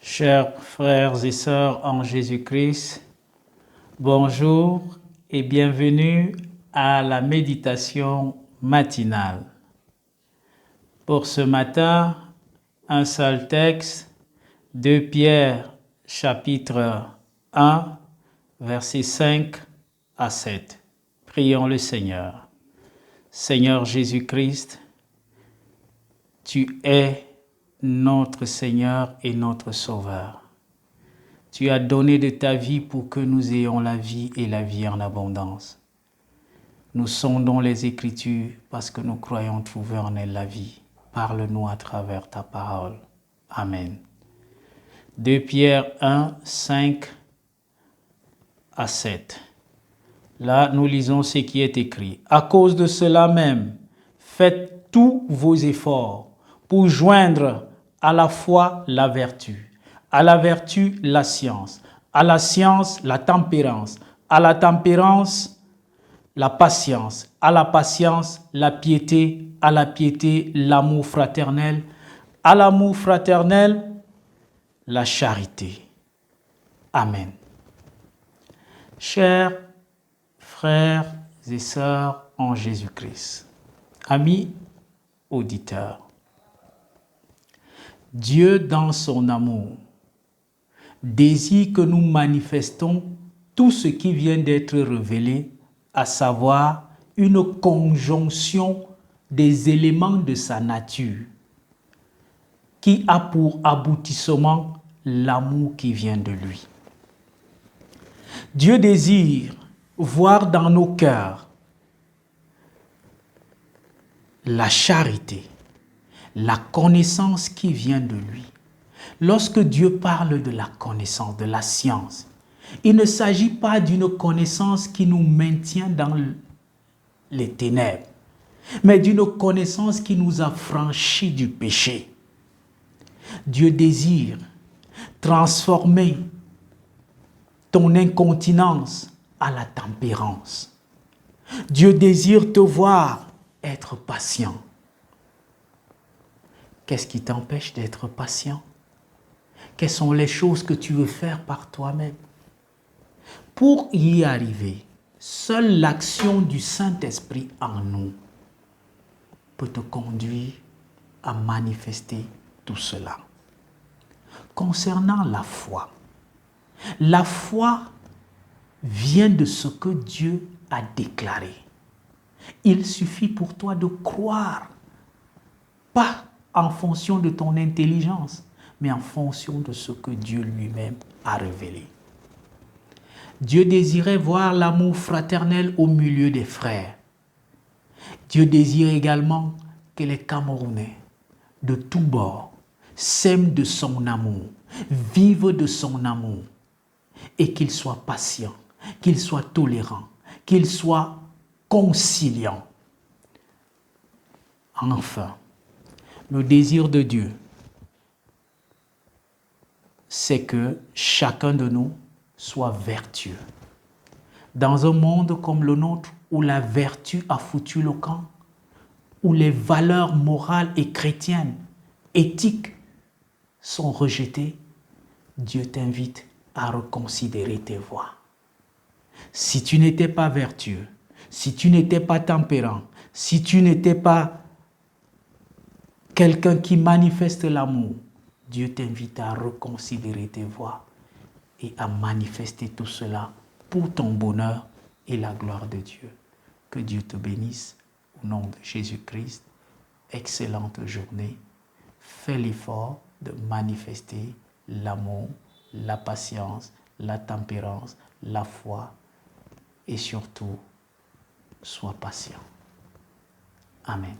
Chers frères et sœurs en Jésus-Christ, bonjour et bienvenue à la méditation matinale. Pour ce matin, un seul texte, 2 Pierre chapitre 1, versets 5 à 7. Prions le Seigneur. Seigneur Jésus-Christ, tu es notre Seigneur et notre Sauveur. Tu as donné de ta vie pour que nous ayons la vie et la vie en abondance. Nous sondons les Écritures parce que nous croyons trouver en elles la vie. Parle-nous à travers ta parole. Amen. 2 Pierre 1, 5 à 7. Là, nous lisons ce qui est écrit. À cause de cela même, faites tous vos efforts pour joindre à la foi la vertu, à la vertu la science, à la science la tempérance, à la tempérance la patience, à la patience la piété, à la piété l'amour fraternel, à l'amour fraternel la charité. Amen. Chers frères et sœurs en Jésus-Christ, amis auditeurs, Dieu, dans son amour, désire que nous manifestons tout ce qui vient d'être révélé, à savoir une conjonction des éléments de sa nature qui a pour aboutissement l'amour qui vient de lui. Dieu désire voir dans nos cœurs la charité, la connaissance qui vient de lui. Lorsque Dieu parle de la connaissance, de la science, il ne s'agit pas d'une connaissance qui nous maintient dans les ténèbres, mais d'une connaissance qui nous a franchis du péché. Dieu désire transformer ton incontinence à la tempérance. Dieu désire te voir être patient. Qu'est-ce qui t'empêche d'être patient? Quelles sont les choses que tu veux faire par toi-même? Pour y arriver, seule l'action du Saint-Esprit en nous peut te conduire à manifester tout cela. Concernant la foi vient de ce que Dieu a déclaré. Il suffit pour toi de croire, pas en fonction de ton intelligence, mais en fonction de ce que Dieu lui-même a révélé. Dieu désirait voir l'amour fraternel au milieu des frères. Dieu désire également que les Camerounais, de tous bords, s'aiment de son amour, vivent de son amour, et qu'ils soient patients, qu'ils soient tolérants, qu'ils soient conciliants. Enfin, le désir de Dieu, c'est que chacun de nous soit vertueux. Dans un monde comme le nôtre, où la vertu a foutu le camp, où les valeurs morales et chrétiennes, éthiques, sont rejetées, Dieu t'invite à reconsidérer tes voies. Si tu n'étais pas vertueux, si tu n'étais pas tempérant, si tu n'étais pas quelqu'un qui manifeste l'amour, Dieu t'invite à reconsidérer tes voies et à manifester tout cela pour ton bonheur et la gloire de Dieu. Que Dieu te bénisse au nom de Jésus-Christ. Excellente journée. Fais l'effort de manifester l'amour, la patience, la tempérance, la foi et surtout, sois patient. Amen.